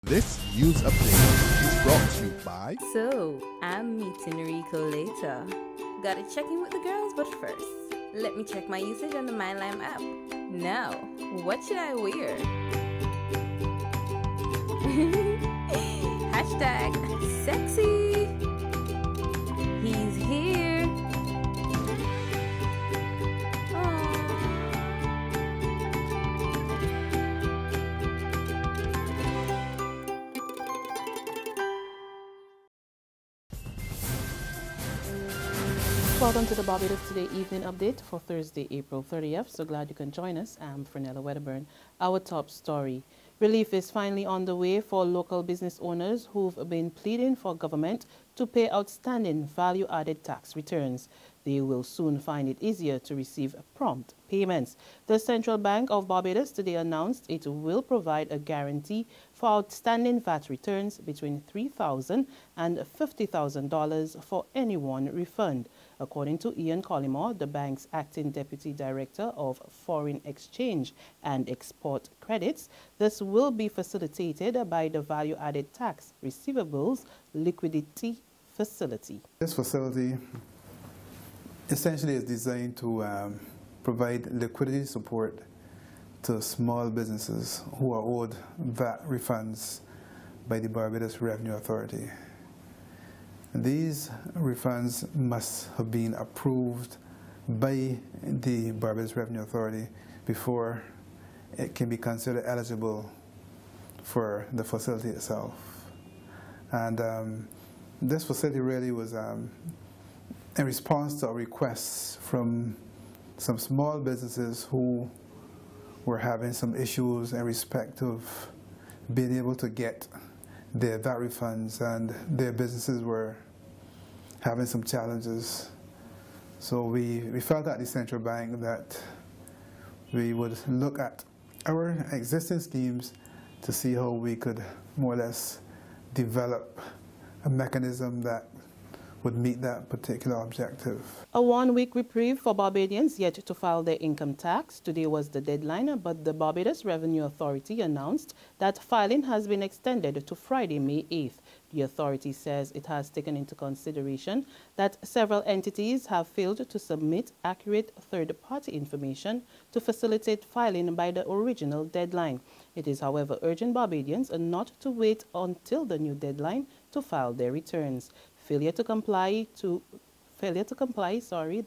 This news update is brought to you by... So, I'm meeting Rico later. Gotta check in with the girls, but first, let me check my usage on the MyLime app. Now, what should I wear? Hashtag sexy. He's here. Welcome to the Barbados Today evening update for Thursday, April 30th. So glad you can join us. I'm Fernella Wedderburn. Our top story. Relief is finally on the way for local business owners who've been pleading for government to pay outstanding value-added tax returns. They will soon find it easier to receive prompt payments. The Central Bank of Barbados today announced it will provide a guarantee for outstanding VAT returns between $3,000 and $50,000 for any one refund. According to Ian Collymore, the bank's acting deputy director of foreign exchange and export credits, this will be facilitated by the value-added tax receivables liquidity facility. This facility essentially is designed to provide liquidity support to small businesses who are owed VAT refunds by the Barbados Revenue Authority. These refunds must have been approved by the Barbados Revenue Authority before it can be considered eligible for the facility itself. And this facility really was in response to a request from some small businesses who were having some issues in respect of being able to get their VAT refunds, and their businesses were having some challenges. So we felt at the Central Bank that we would look at our existing schemes to see how we could more or less develop a mechanism that would meet that particular objective. A one-week reprieve for Barbadians yet to file their income tax. Today was the deadline, but the Barbados Revenue Authority announced that filing has been extended to Friday, May 8th. The authority says it has taken into consideration that several entities have failed to submit accurate third-party information to facilitate filing by the original deadline. It is, however, urging Barbadians not to wait until the new deadline to file their returns. Failure to comply, the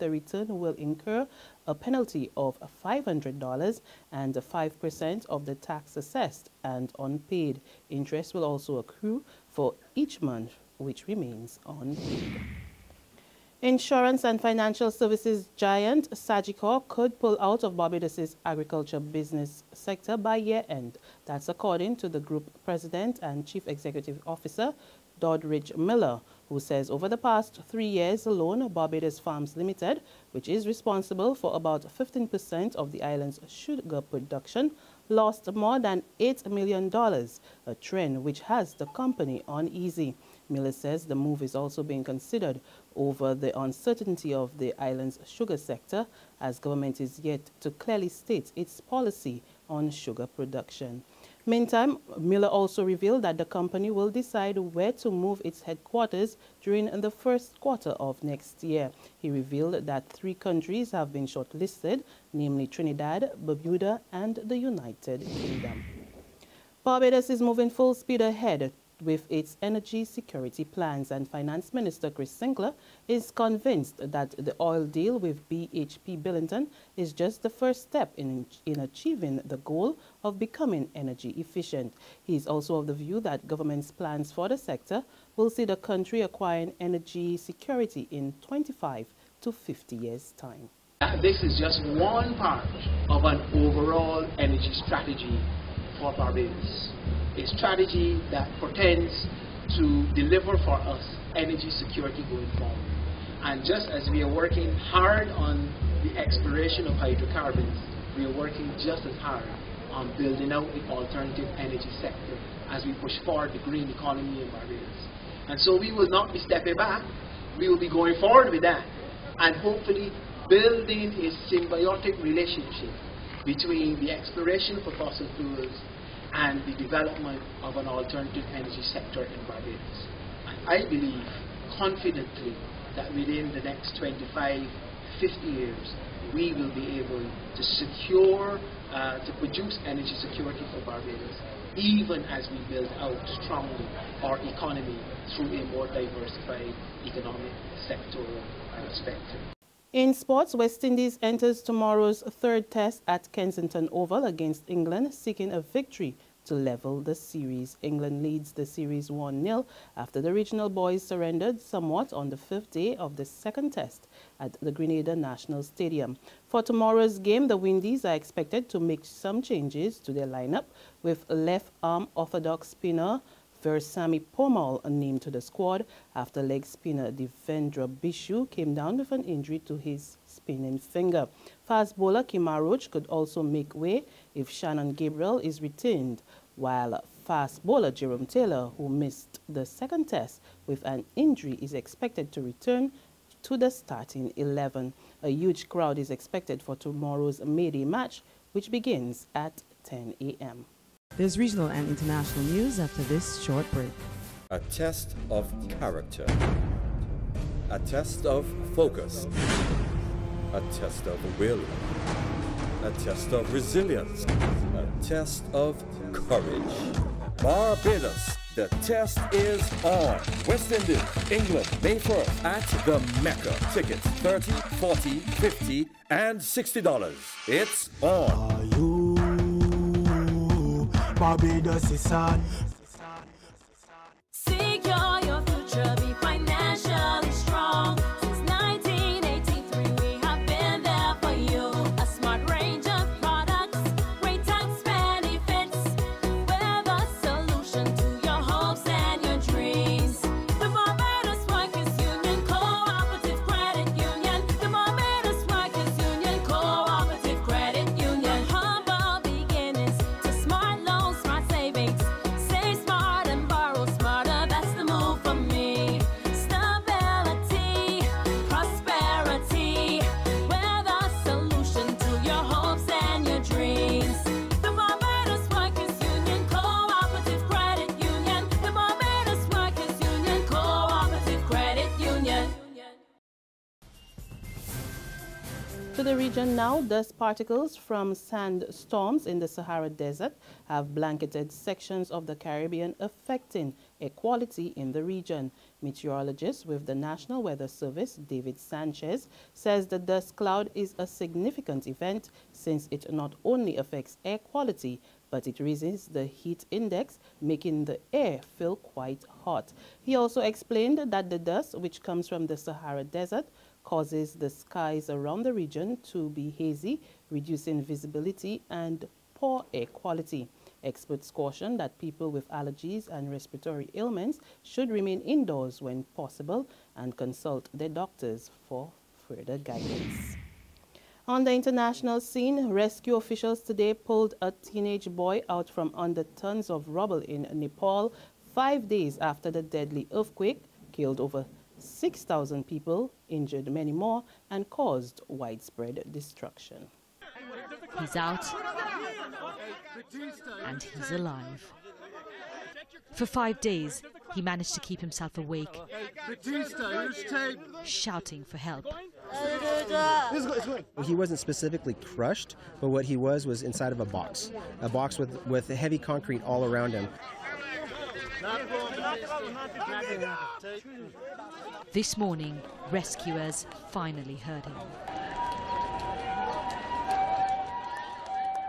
return will incur a penalty of $500 and 5% of the tax assessed and unpaid. Interest will also accrue for each month which remains unpaid. Insurance and financial services giant Sagicor could pull out of Barbados's agriculture business sector by year-end. That's according to the group president and chief executive officer, Doddridge Miller, who says over the past 3 years alone, Barbados Farms Limited, which is responsible for about 15% of the island's sugar production, lost more than $8 million, a trend which has the company uneasy. Miller says the move is also being considered over the uncertainty of the island's sugar sector, as government is yet to clearly state its policy on sugar production. Meantime, Miller also revealed that the company will decide where to move its headquarters during the first quarter of next year. He revealed that 3 countries have been shortlisted, namely Trinidad, Bermuda, and the United Kingdom. Barbados is moving full speed ahead with its energy security plans, and Finance Minister Chris Sinclair is convinced that the oil deal with BHP Billington is just the first step in achieving the goal of becoming energy efficient. He is also of the view that government's plans for the sector will see the country acquiring energy security in 25 to 50 years' time. This is just one part of an overall energy strategy for Barbados. A strategy that pretends to deliver for us energy security going forward. And just as we are working hard on the exploration of hydrocarbons, we are working just as hard on building out the alternative energy sector as we push forward the green economy in Barbados. And so we will not be stepping back, we will be going forward with that, and hopefully building a symbiotic relationship between the exploration for fossil fuels and the development of an alternative energy sector in Barbados. And I believe confidently that within the next 25, 50 years, we will be able to secure, to produce energy security for Barbados, even as we build out strongly our economy through a more diversified economic sectoral spectrum. In sports, West Indies enters tomorrow's third test at Kensington Oval against England, seeking a victory to level the series. England leads the series 1-0 after the regional boys surrendered somewhat on the fifth day of the second test at the Grenada National Stadium. For tomorrow's game, the Windies are expected to make some changes to their lineup, with left-arm orthodox spinner Versamy Pomal named to the squad after leg spinner Devendra Bishu came down with an injury to his spinning finger. Fast bowler Kemar Roach could also make way if Shannon Gabriel is retained, while fast bowler Jerome Taylor, who missed the second test with an injury, is expected to return to the starting 11. A huge crowd is expected for tomorrow's May Day match, which begins at 10 a.m. There's regional and international news after this short break. A test of character, a test of focus, a test of will, a test of resilience, a test of courage. Barbados, the test is on. West Indies, England, May 1st at the Mecca. Tickets $30, $40, $50, and $60. It's on. Are you Barbados is on? Secure your future, be financially strong. Since 1983, we have been there for you. A smart range of products, great tax benefits. We're the solution to your hopes and your dreams. The Barbados Workers Union Cooperative Credit Union. The Barbados Workers Union Cooperative Credit Union. Humble beginnings to smart loans, smart savings. Save smart and borrow smarter. That's the move for me. Stability, prosperity. We're the solution to your hopes and your dreams. The Barbados Workers Union Cooperative Credit Union. The Barbados Workers Union Cooperative Credit Union. To the region now, dust particles from sandstorms in the Sahara Desert have blanketed sections of the Caribbean, affecting air quality in the region. Meteorologist with the National Weather Service, David Sanchez, says the dust cloud is a significant event since it not only affects air quality, but it raises the heat index, making the air feel quite hot. He also explained that the dust, which comes from the Sahara Desert, causes the skies around the region to be hazy, reducing visibility and poor air quality. Experts caution that people with allergies and respiratory ailments should remain indoors when possible and consult their doctors for further guidance. On the international scene, rescue officials today pulled a teenage boy out from under tons of rubble in Nepal 5 days after the deadly earthquake killed over 6,000 people, injured many more, and caused widespread destruction. He's out and he's alive. For 5 days, he managed to keep himself awake, shouting for help. He wasn't specifically crushed, but what he was inside of a box with heavy concrete all around him. This morning, rescuers finally heard him.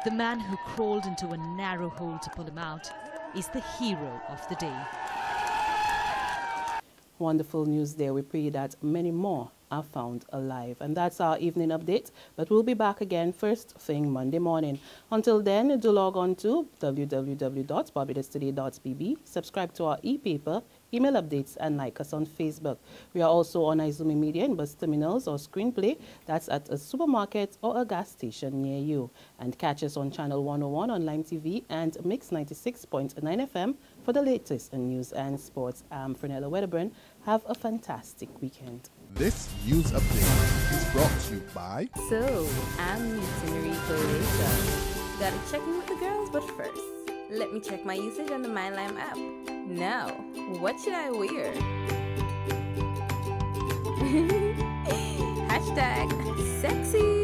The man who crawled into a narrow hole to pull him out is the hero of the day. Wonderful news there. We pray that many more are found alive. And that's our evening update, but we'll be back again first thing Monday morning. Until then, do log on to www.barbadostoday.bb, subscribe to our e-paper, email updates, and like us on Facebook. We are also on Izumi Media in bus terminals or screenplay. That's at a supermarket or a gas station near you. And catch us on Channel 101 on Lime TV and Mix 96.9 FM for the latest in news and sports. I'm Fernella Wedderburn. Have a fantastic weekend. This news update is brought to you by... So, I'm meeting Rico later. Gotta check in with the girls, but first, Let me check my usage on the MyLime app. Now, what should I wear? Hashtag sexy.